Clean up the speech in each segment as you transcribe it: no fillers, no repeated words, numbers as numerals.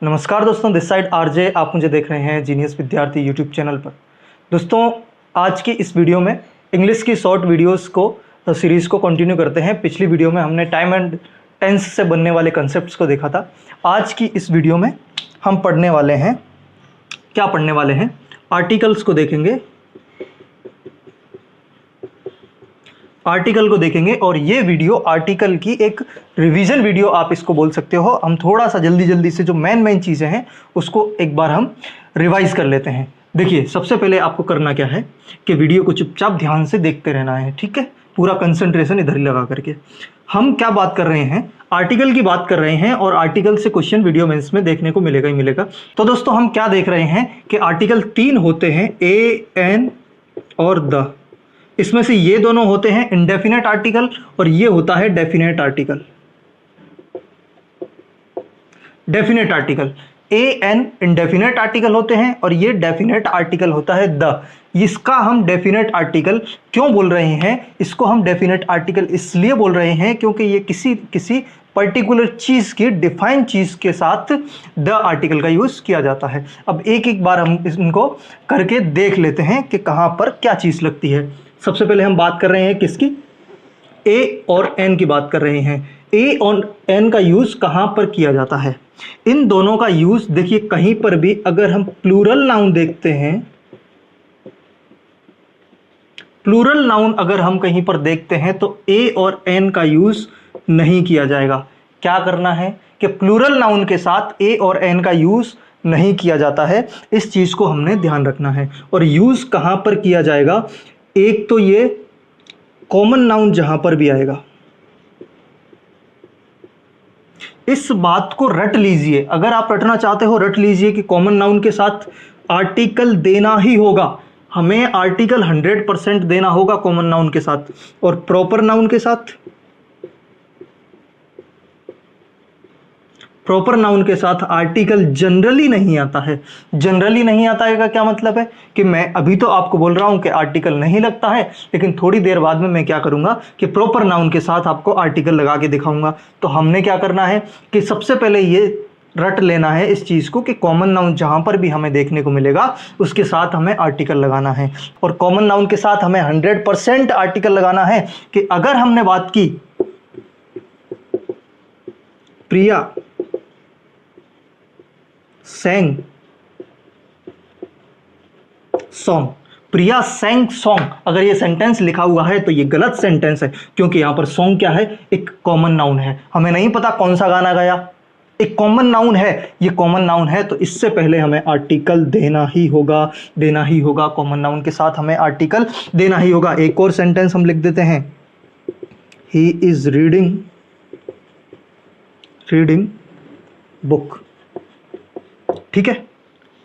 नमस्कार दोस्तों, this side RJ. आप मुझे देख रहे हैं जीनियस विद्यार्थी यूट्यूब चैनल पर। दोस्तों, आज की इस वीडियो में इंग्लिश की शॉर्ट वीडियोस को सीरीज़ को कंटिन्यू करते हैं। पिछली वीडियो में हमने टाइम एंड टेंस से बनने वाले कंसेप्ट्स को देखा था। आज की इस वीडियो में हम पढ़ने वाले हैं, क्या पढ़ने वाले हैं, आर्टिकल्स को देखेंगे, आर्टिकल को देखेंगे। और ये वीडियो आर्टिकल की एक रिवीजन वीडियो आप इसको बोल सकते हो। हम थोड़ा सा जल्दी से जो मेन चीज़ें हैं उसको एक बार हम रिवाइज कर लेते हैं। देखिए, सबसे पहले आपको करना क्या है कि वीडियो को चुपचाप ध्यान से देखते रहना है, ठीक है। पूरा कंसंट्रेशन इधर ही लगा करके। हम क्या बात कर रहे हैं, आर्टिकल की बात कर रहे हैं, और आर्टिकल से क्वेश्चन वीडियो मेंस में देखने को मिलेगा ही मिलेगा। तो दोस्तों, हम क्या देख रहे हैं कि आर्टिकल 3 होते हैं, ए, एन और द। इसमें से ये दोनों होते हैं इंडेफिनेट आर्टिकल और ये होता है definite article. Definite article A N indefinite article होते हैं और ये डेफिनेट आर्टिकल होता है द। इसका हम डेफिनेट आर्टिकल क्यों बोल रहे हैं, इसको हम डेफिनेट आर्टिकल इसलिए बोल रहे हैं क्योंकि ये किसी पर्टिकुलर चीज की, डिफाइन चीज के साथ द आर्टिकल का यूज किया जाता है। अब एक एक बार हम इनको करके देख लेते हैं कि कहां पर क्या चीज लगती है। सबसे पहले हम बात कर रहे हैं किसकी, ए और एन की बात कर रहे हैं। ए और एन का यूज कहां पर किया जाता है, इन दोनों का यूज देखिए, कहीं पर भी अगर हम प्लूरल नाउन देखते हैं, प्लूरल नाउन अगर हम कहीं पर देखते हैं तो ए और एन का यूज नहीं किया जाएगा। क्या करना है कि प्लूरल नाउन के साथ ए और एन का यूज नहीं किया जाता है। इस चीज को हमने ध्यान रखना है। और यूज कहां पर किया जाएगा, एक तो ये कॉमन नाउन जहां पर भी आएगा, इस बात को रट लीजिए। अगर आप रटना चाहते हो रट लीजिए कि कॉमन नाउन के साथ आर्टिकल देना ही होगा। हमें आर्टिकल 100% देना होगा कॉमन नाउन के साथ। और प्रॉपर नाउन के साथ, प्रॉपर नाउन के साथ आर्टिकल जनरली नहीं आता है। जनरली नहीं आता है का क्या मतलब है कि मैं अभी तो आपको बोल रहा हूं कि आर्टिकल नहीं लगता है, लेकिन थोड़ी देर बाद में मैं क्या करूंगा कि प्रॉपर नाउन के साथ आपको आर्टिकल लगा के दिखाऊंगा। तो हमने क्या करना है कि सबसे पहले ये रट लेना है इस चीज को कि कॉमन नाउन जहां पर भी हमें देखने को मिलेगा उसके साथ हमें आर्टिकल लगाना है। और कॉमन नाउन के साथ हमें 100% आर्टिकल लगाना है। कि अगर हमने बात की प्रिया सेंग सॉन्ग, प्रिया सेंग सॉन्ग, अगर ये सेंटेंस लिखा हुआ है तो ये गलत सेंटेंस है, क्योंकि यहां पर सॉन्ग क्या है, एक कॉमन नाउन है। हमें नहीं पता कौन सा गाना गाया, एक कॉमन नाउन है, ये कॉमन नाउन है, तो इससे पहले हमें आर्टिकल देना ही होगा। कॉमन नाउन के साथ हमें आर्टिकल देना ही होगा। एक और सेंटेंस हम लिख देते हैं, ही इज रीडिंग बुक। ठीक है,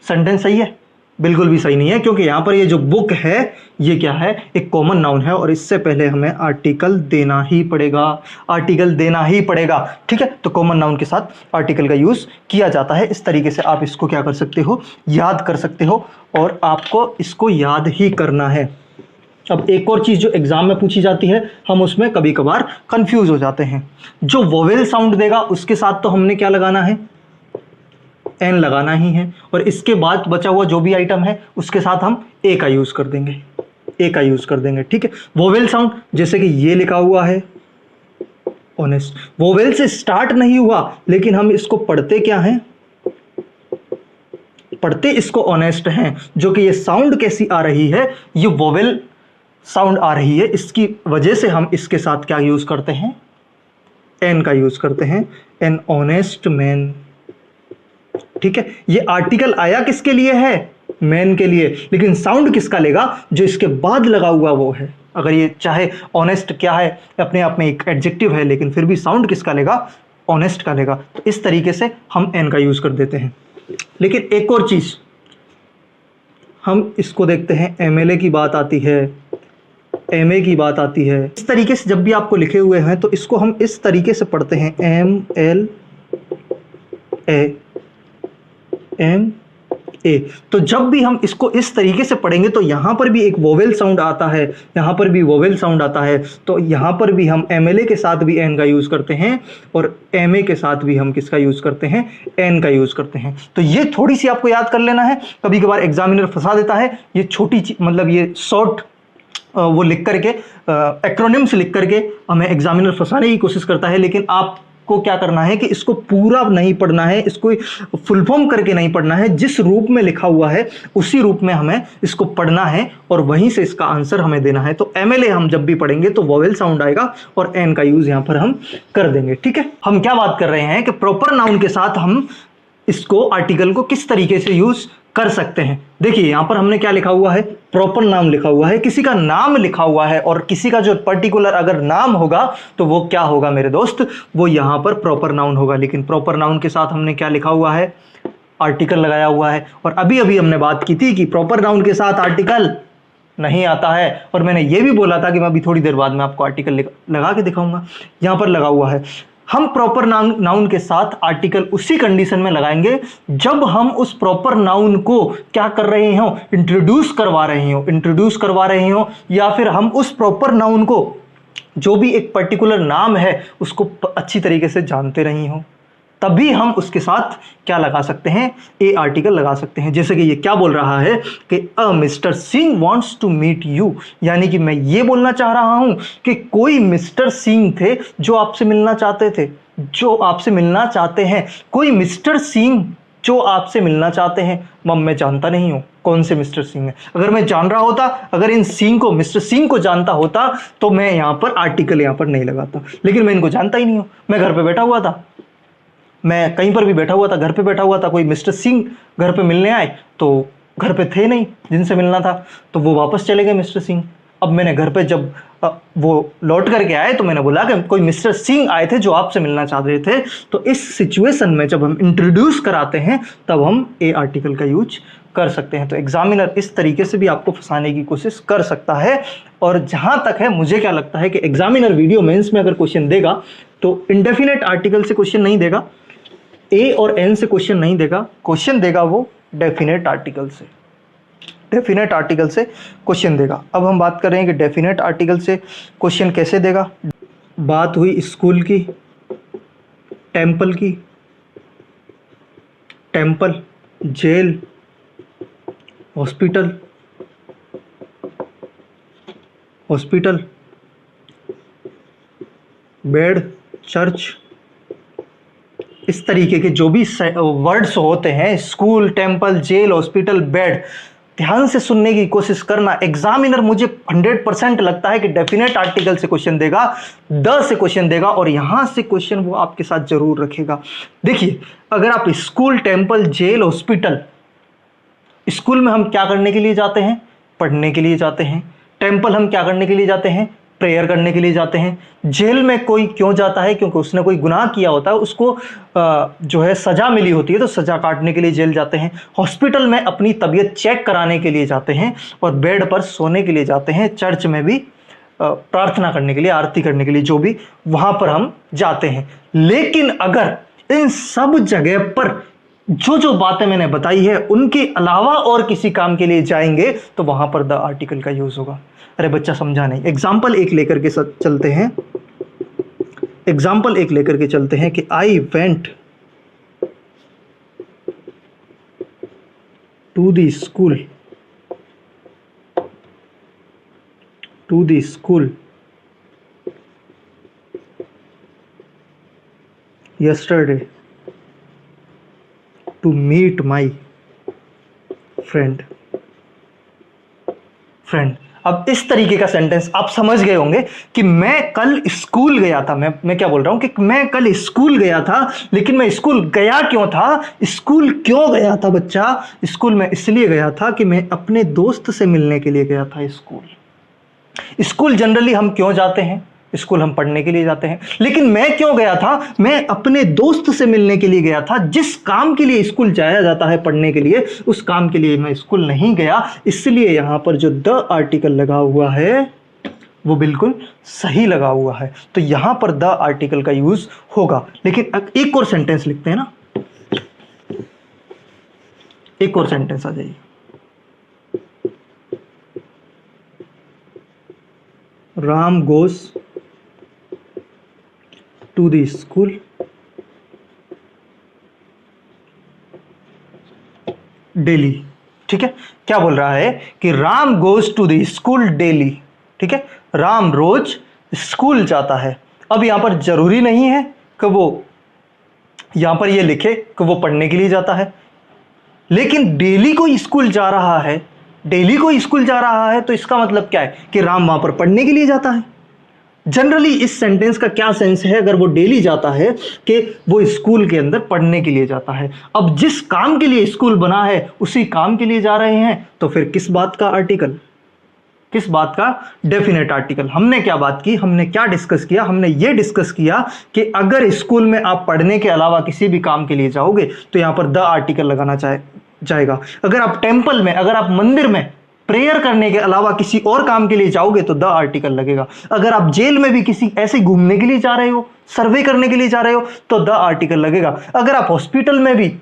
सेंटेंस सही है? बिल्कुल भी सही नहीं है, क्योंकि यहां पर ये जो बुक है ये क्या है, एक कॉमन नाउन है, और इससे पहले हमें आर्टिकल देना ही पड़ेगा। ठीक है, तो कॉमन नाउन के साथ आर्टिकल का यूज किया जाता है। इस तरीके से आप इसको क्या कर सकते हो, याद कर सकते हो, और आपको इसको याद ही करना है। अब एक और चीज जो एग्जाम में पूछी जाती है, हम उसमें कभी कभार कंफ्यूज हो जाते हैं। जो वोवेल साउंड देगा उसके साथ तो हमने क्या लगाना है, एन लगाना ही है, और इसके बाद बचा हुआ जो भी आइटम है उसके साथ हम ए का यूज कर देंगे। ठीक है, वोवेल साउंड जैसे कि ये लिखा हुआ है ऑनेस्ट, वोवेल से स्टार्ट नहीं हुआ, लेकिन हम इसको पढ़ते क्या हैं, पढ़ते इसको ऑनेस्ट हैं। जो कि ये साउंड कैसी आ रही है, ये वोवेल साउंड आ रही है, इसकी वजह से हम इसके साथ क्या यूज करते हैं, एन का यूज करते हैं, एन ऑनेस्ट मैन। ठीक है, ये आर्टिकल आया किसके लिए है, मैन के लिए, लेकिन साउंड किसका लेगा, जो इसके बाद लगा हुआ वो है। अगर ये चाहे ऑनेस्ट क्या है, अपने आप में एक एडजेक्टिव है, लेकिन फिर भी साउंड किसका लेगा, ऑनेस्ट का लेगा। तो इस तरीके से हम एन का यूज कर देते हैं। लेकिन एक और चीज हम इसको देखते हैं, एमएलए की बात आती है, एमए की बात आती है। इस तरीके से जब भी आपको लिखे हुए हैं तो इसको हम इस तरीके से पढ़ते हैं, M L A, M A. तो जब भी हम इसको इस तरीके से पढ़ेंगे तो यहाँ पर भी एक वोवेल साउंड आता है, यहाँ पर भी वोवेल साउंड आता है, तो यहाँ पर भी हम MLA के साथ भी एन का यूज़ करते हैं और MA के साथ भी हम किसका यूज़ करते हैं, एन का यूज़ करते हैं। तो ये थोड़ी सी आपको याद कर लेना है, कभी कभार एग्जामिनर फंसा देता है, ये छोटी मतलब ये शॉर्ट वो लिख करके एक्रोनिम्स लिख करके हमें एग्जामिनर फंसाने की कोशिश करता है, लेकिन आपको क्या करना है कि इसको पूरा नहीं पढ़ना है, इसको फुल फॉर्म करके नहीं पढ़ना है, जिस रूप में लिखा हुआ है उसी रूप में हमें इसको पढ़ना है और वहीं से इसका आंसर हमें देना है। तो MLA हम जब भी पढ़ेंगे तो वोवेल साउंड आएगा और एन का यूज यहां पर हम कर देंगे। ठीक है, हम क्या बात कर रहे हैं कि प्रॉपर नाउन के साथ हम इसको आर्टिकल को किस तरीके से यूज कर सकते हैं। देखिए यहां पर हमने क्या लिखा हुआ है, प्रॉपर नाउन लिखा हुआ है, किसी का नाम लिखा हुआ है और किसी का जो पर्टिकुलर अगर नाम होगा तो वो क्या होगा मेरे दोस्त, वो यहां पर प्रॉपर नाउन होगा। लेकिन प्रॉपर नाउन के साथ हमने क्या लिखा हुआ है, आर्टिकल लगाया हुआ है। और अभी अभी हमने बात की थी कि प्रॉपर नाउन के साथ आर्टिकल नहीं आता है, और मैंने ये भी बोला था कि मैं अभी थोड़ी देर बाद में आपको आर्टिकल लगा के दिखाऊंगा। यहां पर लगा हुआ है, हम प्रॉपर नाउन के साथ आर्टिकल उसी कंडीशन में लगाएंगे जब हम उस प्रॉपर नाउन को क्या कर रहे हो, इंट्रोड्यूस करवा रहे हो, या फिर हम उस प्रॉपर नाउन को जो भी एक पर्टिकुलर नाम है उसको अच्छी तरीके से जानते रही हो, तभी हम उसके साथ क्या लगा सकते हैं, ए आर्टिकल लगा सकते हैं। जैसे कि ये क्या बोल रहा है कि mister Singh wants to meet you, यानी कि मैं ये बोलना चाह रहा हूं कि कोई मिस्टर सिंह थे जो आपसे मिलना चाहते हैं, कोई मिस्टर सिंह जो आपसे मिलना चाहते हैं। मम मैं जानता नहीं हूं कौन से मिस्टर सिंह है, अगर मैं जान रहा होता, अगर इन सिंह को मिस्टर सिंह को जानता होता तो मैं यहां पर आर्टिकल यहां पर नहीं लगाता, लेकिन मैं इनको जानता ही नहीं हूं। मैं घर पे बैठा हुआ था, मैं कहीं पर भी बैठा हुआ था, घर पे बैठा हुआ था, कोई मिस्टर सिंह घर पे मिलने आए तो घर पे थे नहीं जिनसे मिलना था, तो वो वापस चले गए मिस्टर सिंह। अब मैंने घर पे जब वो लौट करके आए तो मैंने बोला कि कोई मिस्टर सिंह आए थे जो आपसे मिलना चाह रहे थे। तो इस सिचुएशन में जब हम इंट्रोड्यूस कराते हैं तब हम ए आर्टिकल का यूज कर सकते हैं। तो एग्जामिनर इस तरीके से भी आपको फंसाने की कोशिश कर सकता है। और जहां तक है, मुझे क्या लगता है कि एग्जामिनर वीडियो मेंस में अगर क्वेश्चन देगा तो इंडेफिनेट आर्टिकल से क्वेश्चन नहीं देगा, ए और एन से क्वेश्चन नहीं देगा, क्वेश्चन देगा वो डेफिनेट आर्टिकल से, डेफिनेट आर्टिकल से क्वेश्चन देगा। अब हम बात कर रहे हैं कि डेफिनेट आर्टिकल से क्वेश्चन कैसे देगा। बात हुई स्कूल की, टेम्पल की, temple, jail, hospital, hospital, bed, church, इस तरीके के जो भी वर्ड्स होते हैं, school, temple, jail, hospital, bed, ध्यान से सुनने की कोशिश करना। एग्जामिनर मुझे 100% लगता है कि डेफिनेट आर्टिकल से क्वेश्चन देगा, द से क्वेश्चन देगा और यहां से क्वेश्चन वो आपके साथ जरूर रखेगा। देखिए अगर आप school, temple, jail, hospital, school में हम क्या करने के लिए जाते हैं, पढ़ने के लिए जाते हैं। टेम्पल हम क्या करने के लिए जाते हैं, प्रेयर करने के लिए जाते हैं। जेल में कोई क्यों जाता है, क्योंकि उसने कोई गुनाह किया होता है, उसको जो है सजा मिली होती है, तो सजा काटने के लिए जेल जाते हैं। हॉस्पिटल में अपनी तबीयत चेक कराने के लिए जाते हैं और बेड पर सोने के लिए जाते हैं। चर्च में भी प्रार्थना करने के लिए, आरती करने के लिए, जो भी वहां पर हम जाते हैं। लेकिन अगर इन सब जगह पर जो जो बातें मैंने बताई है उनके अलावा और किसी काम के लिए जाएंगे तो वहां पर द आर्टिकल का यूज होगा। अरे बच्चा समझा नहीं, एग्जाम्पल एक लेकर के चलते हैं, एग्जाम्पल एक लेकर के चलते हैं कि I went to the school, to the school yesterday to meet my friend। अब इस तरीके का सेंटेंस आप समझ गए होंगे कि मैं कल स्कूल गया था। मैं क्या बोल रहा हूं कि मैं कल स्कूल गया था, लेकिन मैं स्कूल गया क्यों था, स्कूल क्यों गया था बच्चा, स्कूल में इसलिए गया था कि मैं अपने दोस्त से मिलने के लिए गया था। स्कूल जनरली हम क्यों जाते हैं, स्कूल हम पढ़ने के लिए जाते हैं, लेकिन मैं क्यों गया था, मैं अपने दोस्त से मिलने के लिए गया था। जिस काम के लिए स्कूल जाया जाता है पढ़ने के लिए, उस काम के लिए मैं स्कूल नहीं गया, इसलिए यहां पर जो द आर्टिकल लगा हुआ है वो बिल्कुल सही लगा हुआ है। तो यहां पर द आर्टिकल का यूज होगा। लेकिन एक और सेंटेंस लिखते हैं ना, एक और सेंटेंस आ जाइए, Ram goes to the school daily. ठीक है, क्या बोल रहा है कि Ram goes to the school daily. ठीक है, राम रोज स्कूल जाता है। अब यहां पर जरूरी नहीं है कि वो यहां पर ये लिखे कि वो पढ़ने के लिए जाता है, लेकिन डेली को स्कूल जा रहा है, डेली को स्कूल जा रहा है, तो इसका मतलब क्या है कि राम वहां पर पढ़ने के लिए जाता है। जनरली इस सेंटेंस का क्या सेंस है, अगर वो डेली जाता है कि वो स्कूल के अंदर पढ़ने के लिए जाता है। अब जिस काम के लिए स्कूल बना है उसी काम के लिए जा रहे हैं, तो फिर किस बात का आर्टिकल, किस बात का डेफिनेट आर्टिकल। हमने क्या बात की, हमने क्या डिस्कस किया, हमने ये डिस्कस किया कि अगर स्कूल में आप पढ़ने के अलावा किसी भी काम के लिए जाओगे तो यहां पर द आर्टिकल लगाना जाएगा। अगर आप टेंपल में, अगर आप मंदिर में प्रेयर करने के अलावा किसी और काम के लिए जाओगे तो द आर्टिकल लगेगा। अगर आप जेल में भी किसी ऐसे घूमने के लिए जा रहे हो, सर्वे करने के लिए जा रहे हो, तो द आर्टिकल लगेगा। अगर आप हॉस्पिटल में भी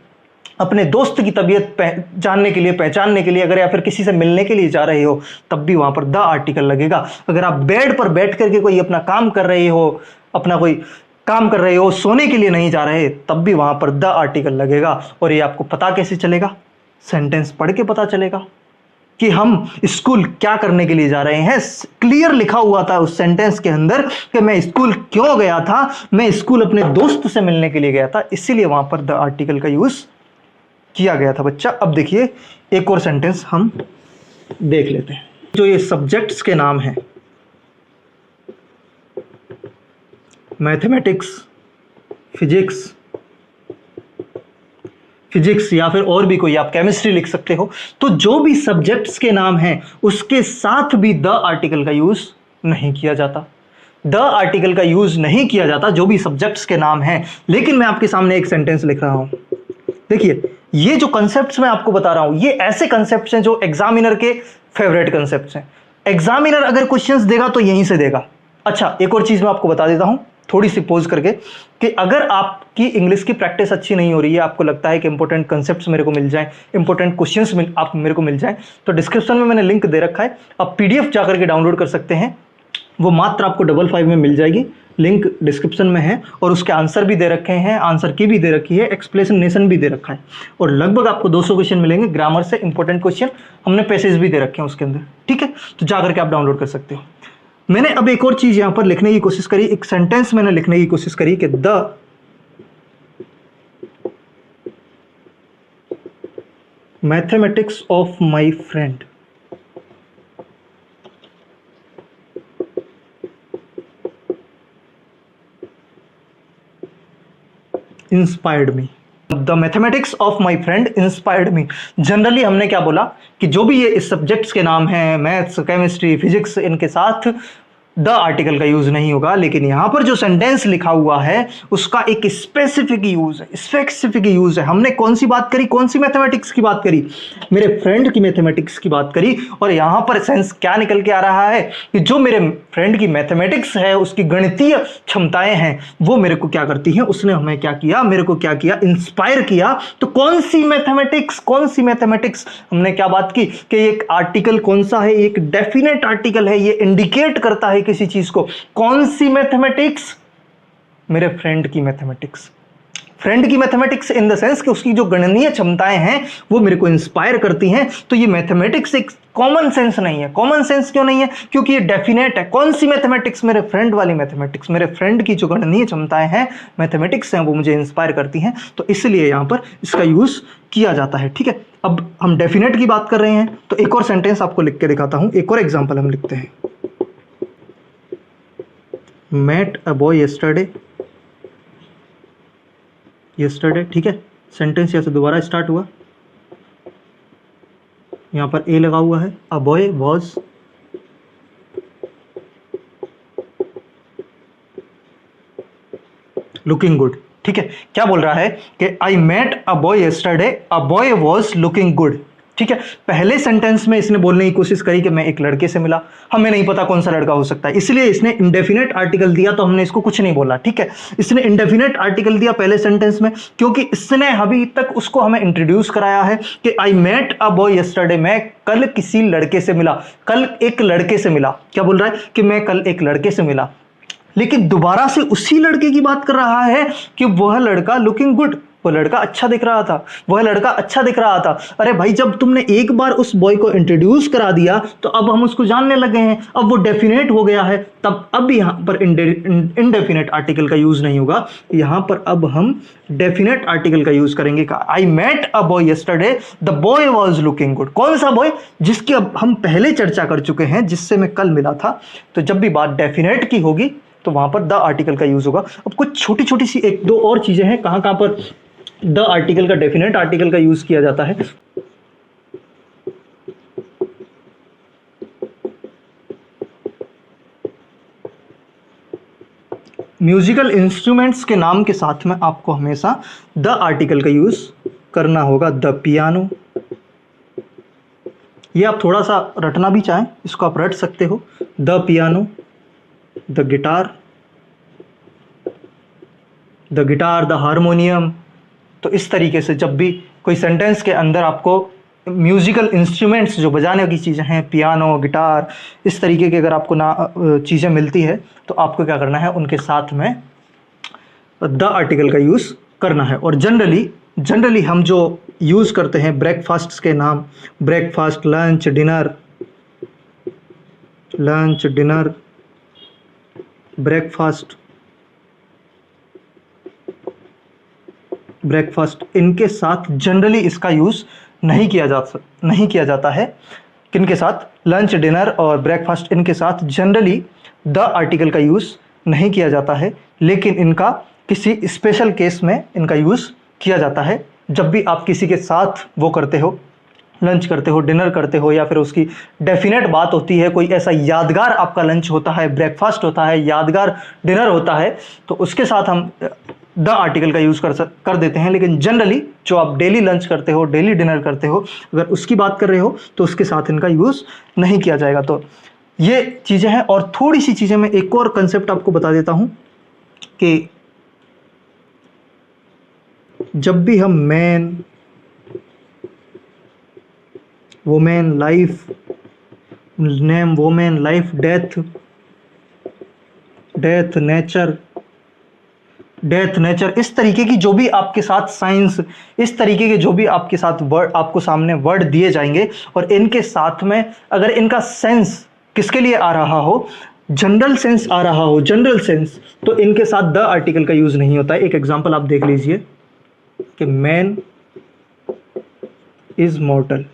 अपने दोस्त की तबीयत जानने के लिए, पहचानने के लिए, अगर या फिर किसी से मिलने के लिए जा रहे हो, तब भी वहां पर द आर्टिकल लगेगा। अगर आप बेड पर बैठ करके कोई अपना काम कर रहे हो, अपना कोई काम कर रहे हो, सोने के लिए नहीं जा रहे, तब भी वहां पर द आर्टिकल लगेगा। और ये आपको पता कैसे चलेगा, सेंटेंस पढ़ के पता चलेगा कि हम स्कूल क्या करने के लिए जा रहे हैं। क्लियर लिखा हुआ था उस सेंटेंस के अंदर कि मैं स्कूल क्यों गया था, मैं स्कूल अपने दोस्त से मिलने के लिए गया था, इसीलिए वहां पर द आर्टिकल का यूज किया गया था बच्चा। अब देखिए एक और सेंटेंस हम देख लेते हैं। जो ये सब्जेक्ट्स के नाम हैं, मैथमेटिक्स, फिजिक्स या फिर और भी कोई, आप केमिस्ट्री लिख सकते हो, तो जो भी सब्जेक्ट्स के नाम हैं उसके साथ भी द आर्टिकल का यूज नहीं किया जाता। द आर्टिकल का यूज नहीं किया जाता जो भी सब्जेक्ट्स के नाम हैं। लेकिन मैं आपके सामने एक सेंटेंस लिख रहा हूं, देखिए ये जो कंसेप्ट्स मैं आपको बता रहा हूं, ये ऐसे कंसेप्ट्स हैं जो एग्जामिनर के फेवरेट कंसेप्ट्स हैं। एग्जामिनर अगर क्वेश्चंस देगा तो यहीं से देगा। अच्छा, एक और चीज मैं आपको बता देता हूं थोड़ी सी पोज करके, कि अगर आपकी इंग्लिश की प्रैक्टिस अच्छी नहीं हो रही है, आपको लगता है कि इंपॉर्टेंट कंसेप्ट्स मेरे को मिल जाएं, इंपॉर्टेंट क्वेश्चंस आप मेरे को मिल जाएं, तो डिस्क्रिप्शन में मैंने लिंक दे रखा है, आप पीडीएफ जाकर के डाउनलोड कर सकते हैं। वो मात्र आपको 55 में मिल जाएगी, लिंक डिस्क्रिप्शन में है। और उसके आंसर भी दे रखे हैं, आंसर की भी दे रखी है, एक्सप्लेनेशन भी दे रखा है, और लगभग आपको 200 क्वेश्चन मिलेंगे ग्रामर से, इंपॉर्टेंट क्वेश्चन, हमने पैसेज भी दे रखे हैं उसके अंदर। ठीक है, तो जाकर के आप डाउनलोड कर सकते हो। मैंने अब एक और चीज यहां पर लिखने की कोशिश करी, एक सेंटेंस मैंने लिखने की कोशिश करी कि the mathematics of my friend inspired me. The mathematics of my friend inspired me. Generally हमने क्या बोला कि जो भी ये इस सब्जेक्ट्स के नाम हैं, मैथ्स, केमिस्ट्री, फिजिक्स, इनके साथ द आर्टिकल का यूज नहीं होगा। लेकिन यहां पर जो सेंटेंस लिखा हुआ है उसका एक स्पेसिफिक यूज है, स्पेसिफिक यूज है। हमने कौन सी बात करी, कौन सी मैथमेटिक्स की बात करी, मेरे फ्रेंड की मैथमेटिक्स की बात करी। और यहां पर सेंस क्या निकल के आ रहा है कि जो मेरे फ्रेंड की मैथमेटिक्स है, उसकी गणितीय क्षमताएं हैं, वो मेरे को क्या करती हैं, उसने हमें क्या किया, मेरे को क्या किया, इंस्पायर किया। तो कौन सी मैथमेटिक्स, कौन सी मैथमेटिक्स, हमने क्या बात की कि एक आर्टिकल कौन सा है, एक डेफिनेट आर्टिकल है, ये इंडिकेट करता है किसी चीज को। कौन सी मैथमेटिक्स, मेरे फ्रेंड की मैथमेटिक्स। फ्रेंड की मैथमेटिक्स इन द सेंस कि उसकी जो गणनीय क्षमताएं हैं वो मेरे को इंस्पायर करती हैं। तो ये मैथमेटिक्स एक कॉमन सेंस नहीं है। कॉमन सेंस क्यों नहीं है, क्योंकि ये डेफिनेट है। कौन सी मैथमेटिक्स, मेरे फ्रेंड वाली मैथमेटिक्स, मेरे फ्रेंड की जो गणनीय क्षमताएं हैं, मैथमेटिक्स हैं, वो मुझे इंस्पायर करती हैं। तो इसलिए यहां पर इसका यूज किया जाता है। ठीक है, अब हम डेफिनेट की बात कर रहे हैं, तो एक और सेंटेंस आपको लिख के दिखाता हूं, एक और एग्जाम्पल हम लिखते हैं। Met a boy yesterday, ठीक है, सेंटेंस यहां से दोबारा स्टार्ट हुआ, यहां पर ए लगा हुआ है। a boy was looking good। ठीक है, क्या बोल रहा है कि I met a boy yesterday, a boy was looking good। ठीक है। पहले सेंटेंस में इसने बोलने की कोशिश करी कि मैं एक लड़के से मिला, हमें नहीं पता कौन सा लड़का हो सकता है, इसलिए इसने इंडेफिनेट आर्टिकल दिया, तो हमने इसको कुछ नहीं बोला, ठीक है। इसने इंडेफिनेट आर्टिकल दिया पहले सेंटेंस में, क्योंकि इसने अभी तक उसको हमें इंट्रोड्यूस कराया है कि I met a boy yesterday, मैं कल किसी लड़के से मिला, कल एक लड़के से मिला। क्या बोल रहा है कि मैं कल एक लड़के से मिला, लेकिन दोबारा से उसी लड़के की बात कर रहा है कि वह लड़का लुकिंग गुड, वो लड़का अच्छा दिख रहा था, वह लड़का अच्छा दिख रहा था। अरे भाई, जब तुमने एक बार उस बॉय को इंट्रोड्यूस करा दिया तो अब हम उसको जानने लगे हैं, अब वो डेफिनेट हो गया है, तब अब यहां पर इनडेफिनेट आर्टिकल का यूज नहीं होगा, यहां पर अब हम डेफिनेट आर्टिकल का यूज करेंगे। I met a boy yesterday, the boy was looking good. कौन सा बॉय? जिसकी अब हम पहले चर्चा कर चुके हैं, जिससे मैं कल मिला था। तो जब भी बात डेफिनेट की होगी तो वहां पर द आर्टिकल का यूज होगा। अब कुछ छोटी छोटी सी एक दो और चीजें हैं कहां कहां पर द आर्टिकल का, डेफिनेट आर्टिकल का यूज किया जाता है। म्यूजिकल इंस्ट्रूमेंट्स के नाम के साथ में आपको हमेशा द आर्टिकल का यूज करना होगा। द पियानो, ये आप थोड़ा सा रटना भी चाहें, इसको आप रट सकते हो। The piano, the guitar, the harmonium. तो इस तरीके से जब भी कोई सेंटेंस के अंदर आपको म्यूजिकल इंस्ट्रूमेंट्स जो बजाने की चीज़ें हैं, पियानो, गिटार, इस तरीके की अगर आपको ना चीज़ें मिलती है तो आपको क्या करना है, उनके साथ में द आर्टिकल का यूज़ करना है। और जनरली हम जो यूज़ करते हैं ब्रेकफास्ट के नाम, ब्रेकफास्ट, लंच, डिनर, ब्रेकफास्ट, इनके साथ जनरली इसका यूज़ नहीं किया जाता है। किनके साथ? लंच, डिनर और ब्रेकफास्ट, इनके साथ जनरली द आर्टिकल का यूज़ नहीं किया जाता है, लेकिन इनका किसी स्पेशल केस में इनका यूज़ किया जाता है। जब भी आप किसी के साथ वो करते हो, लंच करते हो, डिनर करते हो, या फिर उसकी डेफिनेट बात होती है, कोई ऐसा यादगार आपका लंच होता है, ब्रेकफास्ट होता है, यादगार डिनर होता है, तो उसके साथ हम द आर्टिकल का यूज़ कर देते हैं। लेकिन जनरली जो आप डेली लंच करते हो, डेली डिनर करते हो, अगर उसकी बात कर रहे हो तो उसके साथ इनका यूज़ नहीं किया जाएगा। तो ये चीज़ें हैं। और थोड़ी सी चीज़ें मैं एक और कंसेप्ट आपको बता देता हूं कि जब भी हम man, women, life, name, women, life, nature, इस तरीके की जो भी आपके साथ साइंस, इस तरीके के जो भी आपके साथ वर्ड, आपको सामने वर्ड दिए जाएंगे, और इनके साथ में अगर इनका सेंस किसके लिए आ रहा हो, जनरल सेंस आ रहा हो, जनरल सेंस, तो इनके साथ द आर्टिकल का यूज नहीं होता है। एक एग्जांपल आप देख लीजिए कि मैन इज मॉर्टल।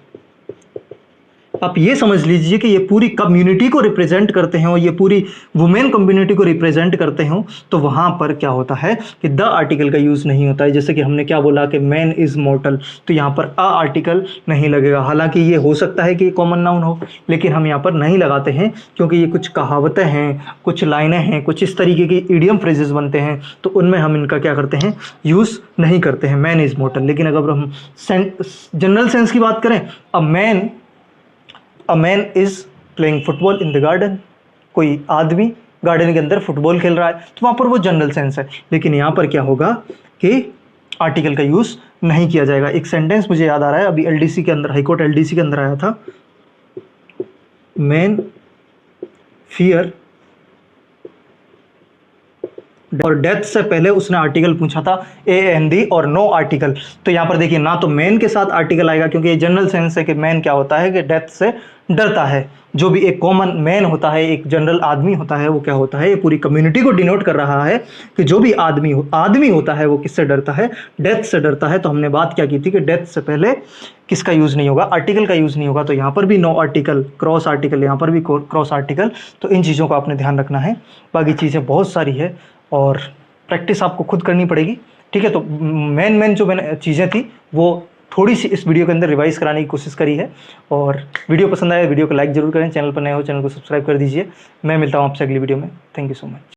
आप ये समझ लीजिए कि ये पूरी कम्युनिटी को रिप्रेजेंट करते हैं और ये पूरी वुमेन कम्युनिटी को रिप्रेजेंट करते हो, तो वहाँ पर क्या होता है कि द आर्टिकल का यूज़ नहीं होता है। जैसे कि हमने क्या बोला कि मैन इज़ मॉर्टल, तो यहाँ पर अ आर्टिकल नहीं लगेगा। हालांकि ये हो सकता है कि कॉमन नाउन हो, लेकिन हम यहाँ पर नहीं लगाते हैं, क्योंकि ये कुछ कहावतें हैं, कुछ लाइनें हैं, कुछ इस तरीके की इडियम फ्रेजेस बनते हैं, तो उनमें हम इनका क्या करते हैं, यूज़ नहीं करते हैं, मैन इज़ मॉर्टल। लेकिन अगर हम जनरल सेंस की बात करें, a man is playing football in the garden, कोई आदमी गार्डन के अंदर फुटबॉल खेल रहा है, तो वहाँ पर वो जनरल सेंस है। लेकिन यहाँ पर क्या होगा कि आर्टिकल का यूज़ नहीं किया जाएगा। एक सेंटेंस मुझे याद आ रहा है, अभी एलडीसी के अंदर, हाईकोर्ट एलडीसी के अंदर आया था, मैन फियर, और डेथ से पहले उसने आर्टिकल पूछा था AND और नो आर्टिकल। तो यहाँ पर देखिए, ना तो मैन के साथ आर्टिकल आएगा, क्योंकि ये जनरल सेंस है कि मैन क्या होता है कि डेथ से डरता है। जो भी एक कॉमन मैन होता है, एक जनरल आदमी होता है, वो क्या होता है, ये पूरी कम्युनिटी को डिनोट कर रहा है कि जो भी आदमी होता है वो किससे डरता है, डेथ से डरता है। तो हमने बात क्या की थी कि डेथ से पहले किसका यूज़ नहीं होगा, आर्टिकल का यूज़ नहीं होगा। तो यहाँ पर भी नो आर्टिकल, क्रॉस आर्टिकल, यहाँ पर भी क्रॉस आर्टिकल। तो इन चीज़ों का आपने ध्यान रखना है। बाकी चीज़ें बहुत सारी है और प्रैक्टिस आपको खुद करनी पड़ेगी, ठीक है। तो मेन जो मैंने चीज़ें थी वो थोड़ी सी इस वीडियो के अंदर रिवाइज कराने की कोशिश करी है। और वीडियो पसंद आए वीडियो को लाइक जरूर करें, चैनल पर नए हो चैनल को सब्सक्राइब कर दीजिए। मैं मिलता हूँ आपसे अगली वीडियो में। Thank you so much.